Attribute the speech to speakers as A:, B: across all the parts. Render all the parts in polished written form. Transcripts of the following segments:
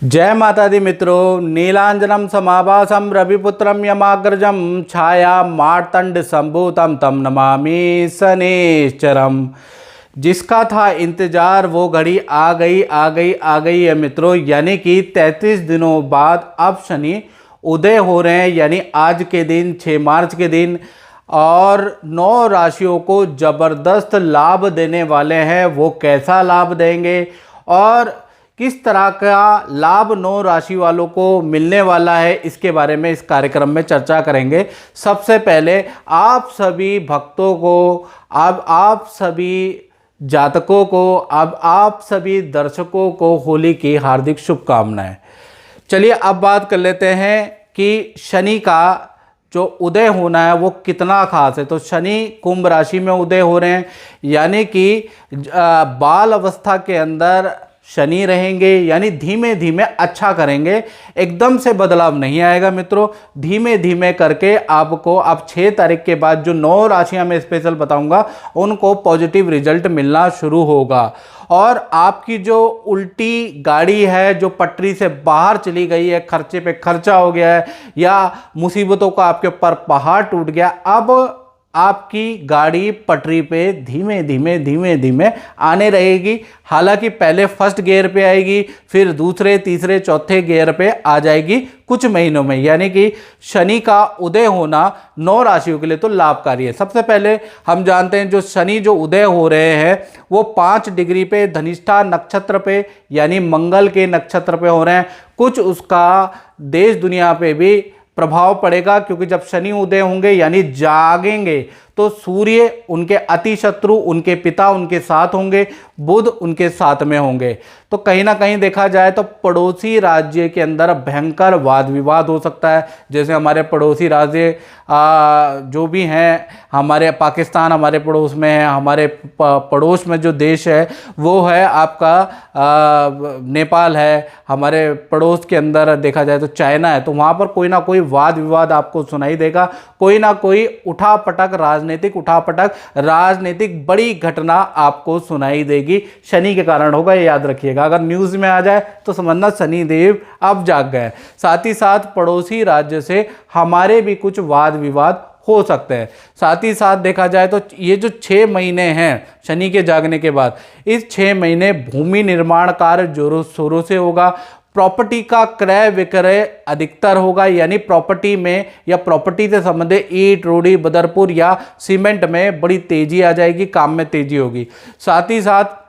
A: जय माता दी मित्रों। नीलांजनम समाभासम रविपुत्रम यमाग्रजम छाया मार्तंड संभूतम तम नमामि शनेश्चरम। जिसका था इंतजार वो घड़ी आ गई है मित्रों। यानी कि 33 दिनों बाद अब शनि उदय हो रहे हैं, यानी आज के दिन 6 मार्च के दिन, और 9 राशियों को जबरदस्त लाभ देने वाले हैं। वो कैसा लाभ देंगे और किस तरह का लाभ 9 राशि वालों को मिलने वाला है, इसके बारे में इस कार्यक्रम में चर्चा करेंगे। सबसे पहले आप सभी भक्तों को, अब आप सभी जातकों को, अब आप सभी दर्शकों को होली की हार्दिक शुभकामनाएं। चलिए अब बात कर लेते हैं कि शनि का जो उदय होना है वो कितना खास है। तो शनि कुंभ राशि में उदय हो रहे हैं, यानी कि बाल अवस्था के अंदर शनि रहेंगे, यानी धीमे धीमे अच्छा करेंगे। एकदम से बदलाव नहीं आएगा मित्रों, धीमे धीमे करके आपको अब 6 तारीख के बाद जो 9 राशियां मैं स्पेशल बताऊंगा उनको पॉजिटिव रिजल्ट मिलना शुरू होगा। और आपकी जो उल्टी गाड़ी है, जो पटरी से बाहर चली गई है, खर्चे पे खर्चा हो गया है या मुसीबतों का आपके ऊपर पहाड़ टूट गया, अब आपकी गाड़ी पटरी पे धीमे धीमे आने रहेगी। हालांकि पहले फर्स्ट गियर पे आएगी, फिर दूसरे तीसरे चौथे गियर पे आ जाएगी कुछ महीनों में। यानी कि शनि का उदय होना 9 राशियों के लिए तो लाभकारी है। सबसे पहले हम जानते हैं जो शनि जो उदय हो रहे हैं वो 5 डिग्री पे धनिष्ठा नक्षत्र पे, यानी मंगल के नक्षत्र पे हो रहे हैं। कुछ उसका देश दुनिया पे भी प्रभाव पड़ेगा, क्योंकि जब शनि उदय होंगे यानी जागेंगे तो सूर्य उनके अति शत्रु, उनके पिता उनके साथ होंगे, बुध उनके साथ में होंगे। तो कहीं ना कहीं देखा जाए तो पड़ोसी राज्य के अंदर भयंकर वाद विवाद हो सकता है। जैसे हमारे पड़ोसी राज्य जो भी हैं, हमारे पाकिस्तान हमारे पड़ोस में है, हमारे पड़ोस में जो देश है वो है आपका नेपाल है, हमारे पड़ोस के अंदर देखा जाए तो चाइना है। तो वहाँ पर कोई ना कोई वाद विवाद आपको सुनाई देगा, कोई ना कोई उठापटक, राजनीतिक बड़ी घटना आपको सुनाई देगी। शनि के कारण होगा, ये याद रखिएगा। अगर न्यूज़ में आ जाए तो समझना शनि देव अब जाग गए। साथ ही साथ पड़ोसी राज्य से हमारे भी कुछ वाद विवाद हो सकते हैं। साथ ही साथ देखा जाए तो ये जो 6 महीने हैं शनि के जागने के बाद, इस 6 महीने भूमि निर्माण कार्य जोरों शोरों से होगा। प्रॉपर्टी का क्रय विक्रय अधिकतर होगा, यानी प्रॉपर्टी में या प्रॉपर्टी से संबंधित ईंट रोड़ी बदरपुर या सीमेंट में बड़ी तेजी आ जाएगी, काम में तेजी होगी। साथ ही साथ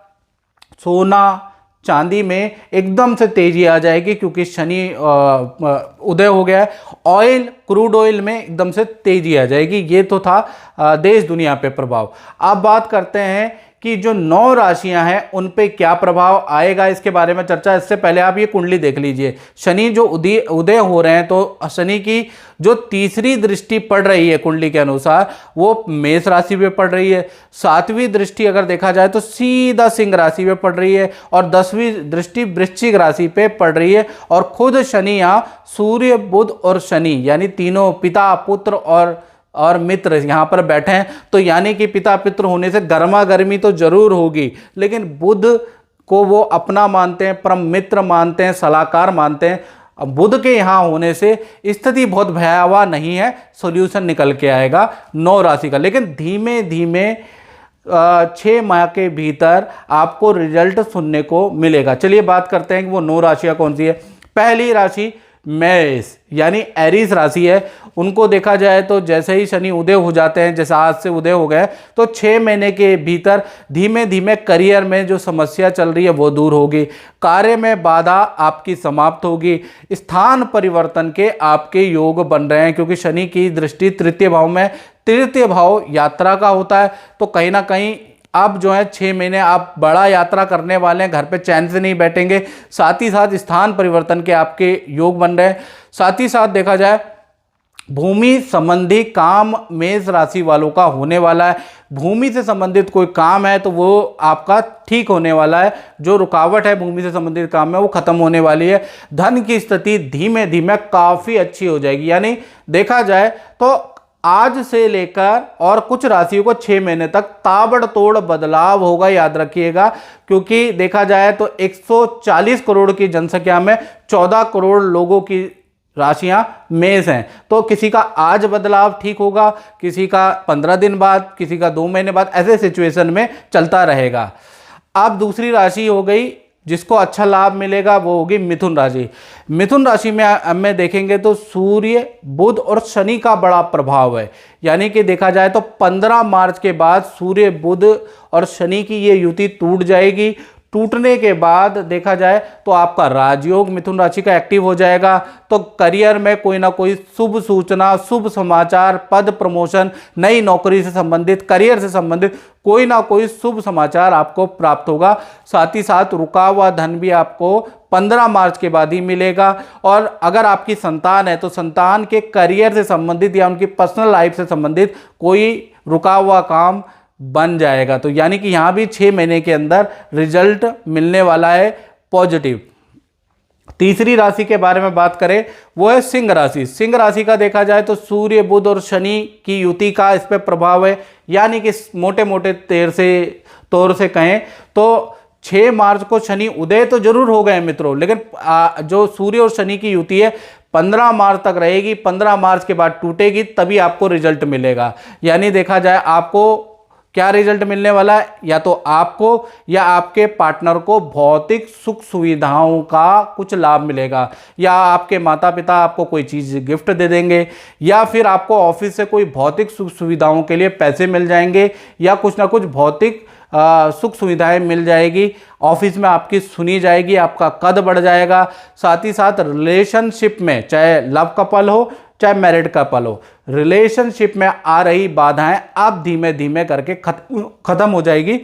A: सोना चांदी में एकदम से तेजी आ जाएगी, क्योंकि शनि उदय हो गया है। ऑयल, क्रूड ऑयल में एकदम से तेजी आ जाएगी। ये तो था देश दुनिया पे प्रभाव। अब बात करते हैं कि जो 9 राशियां हैं उन पे क्या प्रभाव आएगा, इसके बारे में चर्चा। इससे पहले आप ये कुंडली देख लीजिए। शनि जो उदय हो रहे हैं, तो शनि की जो तीसरी दृष्टि पड़ रही है कुंडली के अनुसार वो मेष राशि पे पड़ रही है। 7वीं दृष्टि अगर देखा जाए तो सीधा सिंह राशि पे पड़ रही है, और 10वीं दृष्टि वृश्चिक राशि पे पड़ रही है। और खुद शनि यहाँ सूर्य बुध और शनि, यानी तीनों पिता पुत्र और मित्र यहाँ पर बैठे हैं। तो यानी कि पिता पित्र होने से गर्मा गर्मी तो जरूर होगी, लेकिन बुध को वो अपना मानते हैं, परम मित्र मानते हैं, सलाहकार मानते हैं। अब बुध के यहाँ होने से स्थिति बहुत भयावह नहीं है, सॉल्यूशन निकल के आएगा 9 राशि का। लेकिन धीमे धीमे 6 माह के भीतर आपको रिजल्ट सुनने को मिलेगा। चलिए बात करते हैं कि वो 9 राशियाँ कौन सी है। पहली राशि मेष, यानी एरीज राशि है। उनको देखा जाए तो जैसे ही शनि उदय हो जाते हैं, जैसे आज से उदय हो गए, तो 6 महीने के भीतर धीमे धीमे करियर में जो समस्या चल रही है वो दूर होगी। कार्य में बाधा आपकी समाप्त होगी। स्थान परिवर्तन के आपके योग बन रहे हैं, क्योंकि शनि की दृष्टि तृतीय भाव में, तृतीय भाव यात्रा का होता है। तो कहीं ना कहीं अब जो है 6 महीने आप बड़ा यात्रा करने वाले हैं, घर पे चैन से नहीं बैठेंगे। साथ ही साथ स्थान परिवर्तन के आपके योग बन रहे हैं। साथ ही साथ देखा जाए भूमि संबंधी काम मेष राशि वालों का होने वाला है। भूमि से संबंधित कोई काम है तो वो आपका ठीक होने वाला है। जो रुकावट है भूमि से संबंधित काम में वो खत्म होने वाली है। धन की स्थिति धीमे धीमे काफ़ी अच्छी हो जाएगी। यानी देखा जाए तो आज से लेकर और कुछ राशियों को 6 महीने तक ताबड़तोड़ बदलाव होगा, याद रखिएगा। क्योंकि देखा जाए तो 140 करोड़ की जनसंख्या में 14 करोड़ लोगों की राशियां मेष हैं। तो किसी का आज बदलाव ठीक होगा, किसी का 15 दिन बाद, किसी का 2 महीने बाद, ऐसे सिचुएशन में चलता रहेगा। अब दूसरी राशि हो गई जिसको अच्छा लाभ मिलेगा, वो होगी मिथुन राशि। मिथुन राशि में देखेंगे तो सूर्य, बुध और शनि का बड़ा प्रभाव है। यानी कि देखा जाए तो 15 मार्च के बाद सूर्य, बुध और शनि की ये युति टूट जाएगी। टूटने के बाद देखा जाए तो आपका राजयोग मिथुन राशि का एक्टिव हो जाएगा। तो करियर में कोई ना कोई शुभ सूचना, शुभ समाचार, पद प्रमोशन, नई नौकरी से संबंधित, करियर से संबंधित कोई ना कोई शुभ समाचार आपको प्राप्त होगा। साथ ही साथ रुका हुआ धन भी आपको 15 मार्च के बाद ही मिलेगा। और अगर आपकी संतान है तो संतान के करियर से संबंधित या उनकी पर्सनल लाइफ से संबंधित कोई रुका हुआ काम बन जाएगा। तो यानी कि यहां भी 6 महीने के अंदर रिजल्ट मिलने वाला है पॉजिटिव। तीसरी राशि के बारे में बात करें, वो है सिंह राशि। सिंह राशि का देखा जाए तो सूर्य, बुध और शनि की युति का इस पर प्रभाव है। यानी कि मोटे मोटे तौर से कहें तो 6 मार्च को शनि उदय तो जरूर हो गए मित्रों, लेकिन जो सूर्य और शनि की युति है 15 मार्च तक रहेगी। 15 मार्च के बाद टूटेगी, तभी आपको रिजल्ट मिलेगा। यानी देखा जाए आपको क्या रिजल्ट मिलने वाला है, या तो आपको या आपके पार्टनर को भौतिक सुख सुविधाओं का कुछ लाभ मिलेगा, या आपके माता पिता आपको कोई चीज़ गिफ्ट दे देंगे, या फिर आपको ऑफिस से कोई भौतिक सुख सुविधाओं के लिए पैसे मिल जाएंगे, या कुछ ना कुछ भौतिक सुख सुविधाएं मिल जाएगी। ऑफिस में आपकी सुनी जाएगी, आपका कद बढ़ जाएगा। साथ ही साथ रिलेशनशिप में, चाहे लव कपल हो चाहे मैरिड कपल हो, रिलेशनशिप में आ रही बाधाएं अब धीमे धीमे करके खत्म हो जाएगी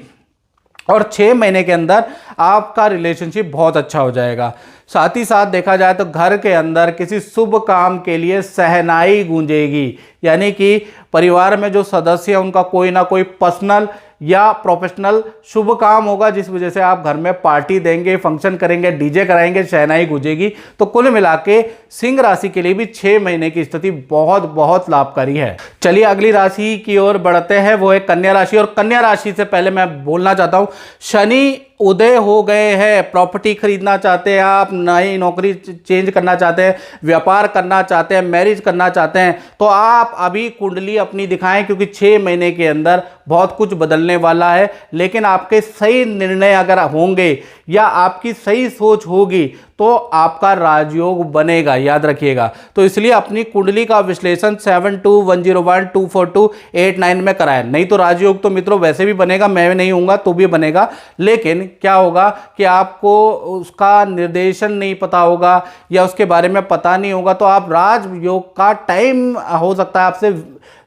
A: और 6 महीने के अंदर आपका रिलेशनशिप बहुत अच्छा हो जाएगा। साथ ही साथ देखा जाए तो घर के अंदर किसी शुभ काम के लिए शहनाई गूंजेगी। यानी कि परिवार में जो सदस्य हैं उनका कोई ना कोई पर्सनल या प्रोफेशनल शुभ काम होगा, जिस वजह से आप घर में पार्टी देंगे, फंक्शन करेंगे, डीजे कराएंगे, शहनाई गूंजेगी। तो कुल मिला के सिंह राशि के लिए भी 6 महीने की स्थिति बहुत बहुत लाभकारी है। चलिए अगली राशि की ओर बढ़ते हैं, वो है कन्या राशि। और कन्या राशि से पहले मैं बोलना चाहता हूं, शनि उदय हो गए हैं। प्रॉपर्टी खरीदना चाहते हैं आप, नई नौकरी चेंज करना चाहते हैं, व्यापार करना चाहते हैं, मैरिज करना चाहते हैं, तो आप अभी कुंडली अपनी दिखाएं, क्योंकि 6 महीने के अंदर बहुत कुछ बदलने वाला है। लेकिन आपके सही निर्णय अगर होंगे या आपकी सही सोच होगी तो आपका राजयोग बनेगा, याद रखिएगा। तो इसलिए अपनी कुंडली का विश्लेषण 7210124289 में कराएं। नहीं तो राजयोग तो मित्रों वैसे भी बनेगा, मैं नहीं हूँगा तो भी बनेगा, लेकिन क्या होगा कि आपको उसका निर्देशन नहीं पता होगा या उसके बारे में पता नहीं होगा, तो आप राजयोग का टाइम हो सकता है आपसे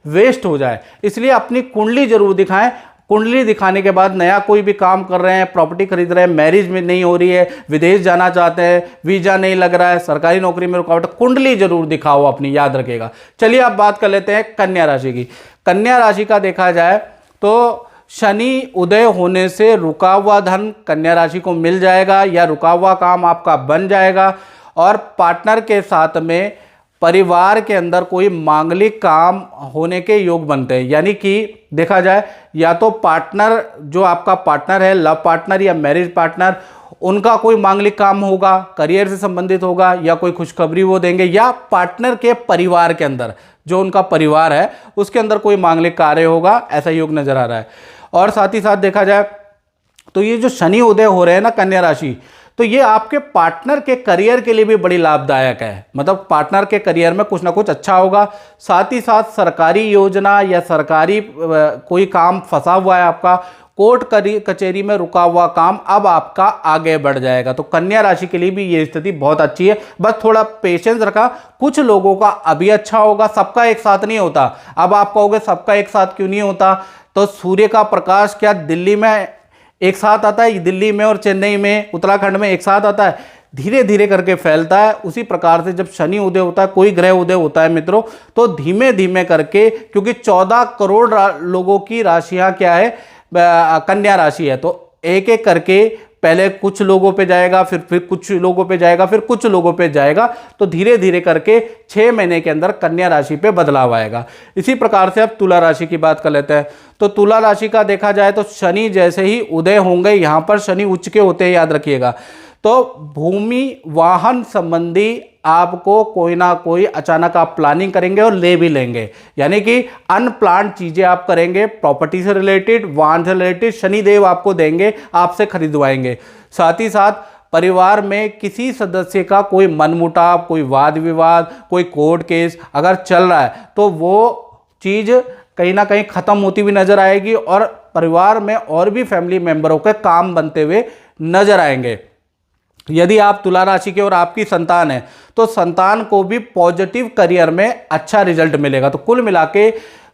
A: वेस्ट हो जाए। इसलिए अपनी कुंडली जरूर दिखाएं। कुंडली दिखाने के बाद नया कोई भी काम कर रहे हैं, प्रॉपर्टी खरीद रहे हैं, मैरिज में नहीं हो रही है, विदेश जाना चाहते हैं, वीजा नहीं लग रहा है, सरकारी नौकरी में रुकावट, कुंडली जरूर दिखाओ अपनी, याद रखिएगा। चलिए अब बात कर लेते हैं कन्या राशि की। कन्या राशि का देखा जाए तो शनि उदय होने से रुका हुआ धन कन्या राशि को मिल जाएगा या रुका हुआ काम आपका बन जाएगा। और पार्टनर के साथ में परिवार के अंदर कोई मांगलिक काम होने के योग बनते हैं। यानी कि देखा जाए या तो पार्टनर, जो आपका पार्टनर है, लव पार्टनर या मैरिज पार्टनर, उनका कोई मांगलिक काम होगा, करियर से संबंधित होगा, या कोई खुशखबरी वो देंगे, या पार्टनर के परिवार के अंदर जो उनका परिवार है उसके अंदर कोई मांगलिक कार्य होगा, ऐसा योग नजर आ रहा है। और साथ ही साथ देखा जाए तो ये जो शनि उदय हो रहे हैं ना कन्या राशि, तो ये आपके पार्टनर के करियर के लिए भी बड़ी लाभदायक है। मतलब पार्टनर के करियर में कुछ ना कुछ अच्छा होगा। साथ ही साथ सरकारी योजना या सरकारी कोई काम फंसा हुआ है आपका, कोर्ट कचहरी में रुका हुआ काम अब आपका आगे बढ़ जाएगा। तो कन्या राशि के लिए भी ये स्थिति बहुत अच्छी है। बस थोड़ा पेशेंस रखा। कुछ लोगों का अभी अच्छा होगा, सबका एक साथ नहीं होता। अब आप कहोगे सबका एक साथ क्यों नहीं होता, तो सूर्य का प्रकाश क्या दिल्ली में एक साथ आता है? दिल्ली में और चेन्नई में, उत्तराखंड में एक साथ आता है? धीरे धीरे करके फैलता है। उसी प्रकार से जब शनि उदय होता है, कोई ग्रह उदय होता है मित्रों, तो धीमे धीमे करके, क्योंकि 14 करोड़ लोगों की राशियां क्या है, कन्या राशि है, तो एक एक करके पहले कुछ लोगों पे जाएगा, फिर कुछ लोगों पे जाएगा, फिर कुछ लोगों पे जाएगा, तो धीरे धीरे करके 6 महीने के अंदर कन्या राशि पे बदलाव आएगा। इसी प्रकार से अब तुला राशि की बात कर लेते हैं। तो तुला राशि का देखा जाए तो शनि जैसे ही उदय होंगे, यहाँ पर शनि उच्च के होते हैं, याद रखिएगा, तो भूमि वाहन संबंधी आपको कोई ना कोई अचानक आप प्लानिंग करेंगे और ले भी लेंगे, यानी कि अनप्लान्ड चीजें आप करेंगे, प्रॉपर्टी से रिलेटेड, वाहन से रिलेटेड शनिदेव आपको देंगे, आपसे खरीदवाएंगे। साथ ही साथ परिवार में किसी सदस्य का कोई मनमुटाव, कोई वाद विवाद, कोई कोर्ट केस अगर चल रहा है तो वो चीज कहीं ना कहीं खत्म होती हुई नजर आएगी और परिवार में और भी फैमिली मेंबरों के काम बनते हुए नजर आएंगे। यदि आप तुला राशि के और आपकी संतान है तो संतान को भी पॉजिटिव करियर में अच्छा रिजल्ट मिलेगा। तो कुल मिला के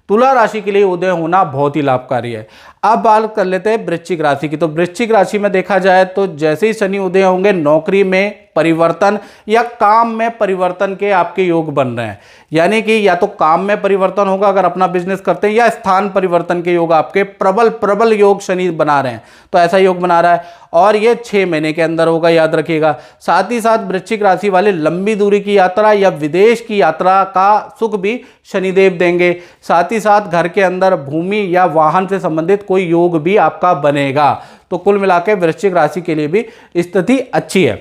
A: तुला राशि के लिए उदय होना बहुत ही लाभकारी है। अब बात कर लेते हैं वृश्चिक राशि की। तो वृश्चिक राशि में देखा जाए तो जैसे ही शनि उदय होंगे, नौकरी में परिवर्तन या काम में परिवर्तन के आपके योग बन रहे हैं, यानी कि या तो काम में परिवर्तन होगा अगर अपना बिजनेस करते हैं, या स्थान परिवर्तन के योग आपके प्रबल योग शनि बना रहे हैं, तो ऐसा योग बना रहा है और ये 6 महीने के अंदर होगा, याद रखिएगा। साथ ही साथ वृश्चिक राशि वाले लंबी दूरी की यात्रा या विदेश की यात्रा का सुख भी शनिदेव देंगे। साथ ही साथ घर के अंदर भूमि या वाहन से संबंधित कोई योग भी आपका बनेगा। तो कुल मिलाकर वृश्चिक राशि के लिए भी स्थिति अच्छी है।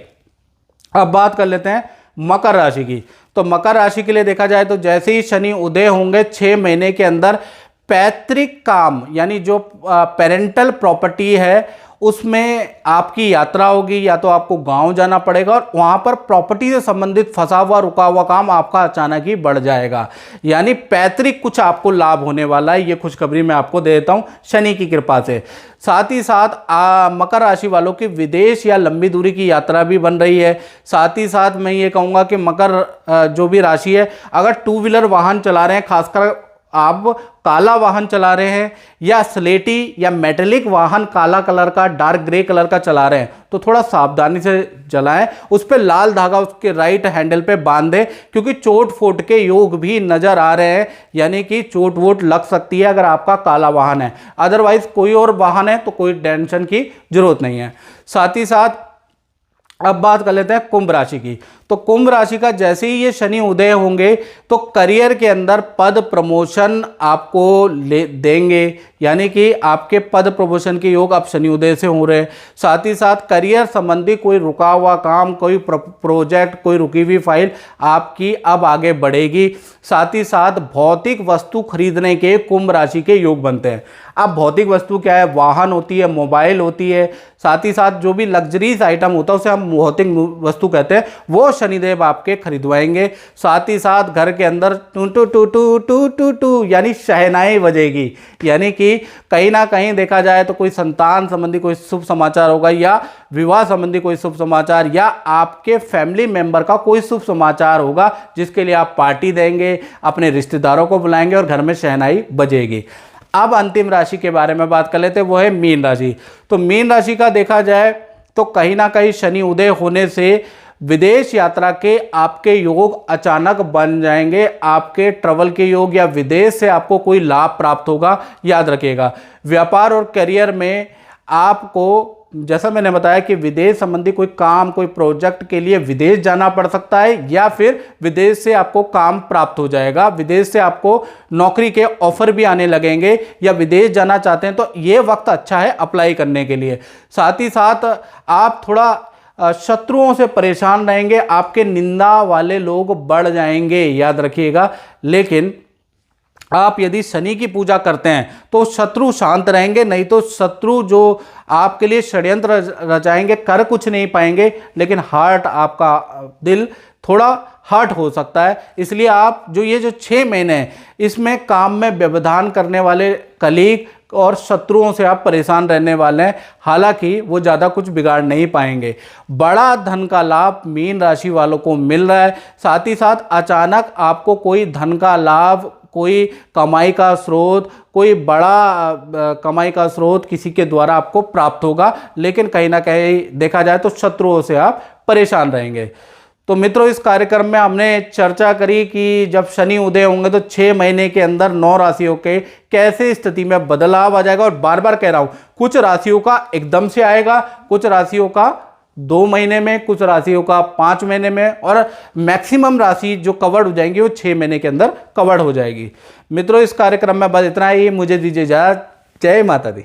A: अब बात कर लेते हैं मकर राशि की। तो मकर राशि के लिए देखा जाए तो जैसे ही शनि उदय होंगे 6 महीने के अंदर पैतृक काम यानी जो पेरेंटल प्रॉपर्टी है उसमें आपकी यात्रा होगी, या तो आपको गांव जाना पड़ेगा और वहां पर प्रॉपर्टी से संबंधित फंसा हुआ रुका हुआ काम आपका अचानक ही बढ़ जाएगा, यानी पैतृक कुछ आपको लाभ होने वाला है। ये खुशखबरी मैं आपको दे देता हूं शनि की कृपा से। साथ ही साथ मकर राशि वालों की विदेश या लंबी दूरी की यात्रा भी बन रही है। साथ ही साथ मैं ये कहूँगा कि मकर जो भी राशि है, अगर 2 व्हीलर वाहन चला रहे हैं, खासकर आप काला वाहन चला रहे हैं या स्लेटी या मेटेलिक वाहन काला कलर का, डार्क ग्रे कलर का चला रहे हैं, तो थोड़ा सावधानी से चलाएं। उस पर लाल धागा उसके राइट हैंडल पे बांध दें, क्योंकि चोट फोट के योग भी नजर आ रहे हैं, यानी कि चोट वोट लग सकती है अगर आपका काला वाहन है। अदरवाइज कोई और वाहन है तो कोई टेंशन की जरूरत नहीं है। साथ ही साथ अब बात कर लेते हैं कुंभ राशि की। तो कुंभ राशि का जैसे ही ये शनि उदय होंगे तो करियर के अंदर पद प्रमोशन आपको देंगे, यानी कि आपके पद प्रमोशन के योग अब शनि उदय से हो रहे हैं। साथ ही साथ करियर संबंधी कोई रुका हुआ काम, कोई प्रोजेक्ट, कोई रुकी हुई फाइल आपकी अब आगे बढ़ेगी। साथ ही साथ भौतिक वस्तु खरीदने के कुंभ राशि के योग बनते हैं। अब भौतिक वस्तु क्या है? वाहन होती है, मोबाइल होती है, साथ ही साथ जो भी लग्जरीज आइटम होता है उसे हम भौतिक वस्तु कहते हैं, वो शनिदेव आपके खरीदवाएंगे। साथ ही साथ घर के अंदर टू टू टू टू टू टू टू यानी शहनाई बजेगी, यानी कि कहीं ना कहीं देखा जाए तो कोई संतान संबंधी कोई शुभ समाचार होगा, या विवाह संबंधी कोई शुभ समाचार, या आपके फैमिली मेंबर का कोई शुभ समाचार होगा जिसके लिए आप पार्टी देंगे, अपने रिश्तेदारों को बुलाएंगे और घर में शहनाई बजेगी। अब अंतिम राशि के बारे में बात कर लेते हैं, वो है मीन राशि। तो मीन राशि का देखा जाए तो कहीं ना कहीं शनि उदय होने से विदेश यात्रा के आपके योग अचानक बन जाएंगे। आपके ट्रैवल के योग या विदेश से आपको कोई लाभ प्राप्त होगा, याद रखिएगा। व्यापार और करियर में आपको, जैसा मैंने बताया कि विदेश संबंधी कोई काम, कोई प्रोजेक्ट के लिए विदेश जाना पड़ सकता है, या फिर विदेश से आपको काम प्राप्त हो जाएगा, विदेश से आपको नौकरी के ऑफर भी आने लगेंगे, या विदेश जाना चाहते हैं तो ये वक्त अच्छा है अप्लाई करने के लिए। साथ ही साथ आप थोड़ा शत्रुओं से परेशान रहेंगे, आपके निंदा वाले लोग बढ़ जाएंगे, याद रखिएगा। लेकिन आप यदि शनि की पूजा करते हैं तो शत्रु शांत रहेंगे, नहीं तो शत्रु जो आपके लिए षड्यंत्र रचाएंगे कर कुछ नहीं पाएंगे, लेकिन हार्ट, आपका दिल थोड़ा हर्ट हो सकता है। इसलिए आप जो 6 महीने हैं इसमें काम में व्यवधान करने वाले कलीग और शत्रुओं से आप परेशान रहने वाले हैं, हालांकि वो ज़्यादा कुछ बिगाड़ नहीं पाएंगे। बड़ा धन का लाभ मीन राशि वालों को मिल रहा है। साथ ही साथ अचानक आपको कोई धन का लाभ, कोई कमाई का स्रोत, कोई बड़ा कमाई का स्रोत किसी के द्वारा आपको प्राप्त होगा, लेकिन कहीं ना कहीं देखा जाए तो शत्रुओं से आप परेशान रहेंगे। तो मित्रों इस कार्यक्रम में हमने चर्चा करी कि जब शनि उदय होंगे तो 6 महीने के अंदर 9 राशियों के कैसे स्थिति में बदलाव आ जाएगा। और बार बार कह रहा हूं, कुछ राशियों का एकदम से आएगा, कुछ राशियों का 2 महीने में, कुछ राशियों का 5 महीने में, और मैक्सिमम राशि जो कवर्ड हो जाएंगी वो 6 महीने के अंदर कवर्ड हो जाएगी। मित्रों इस कार्यक्रम में बस इतना ही, मुझे दीजिए इजाजत। जय माता दी।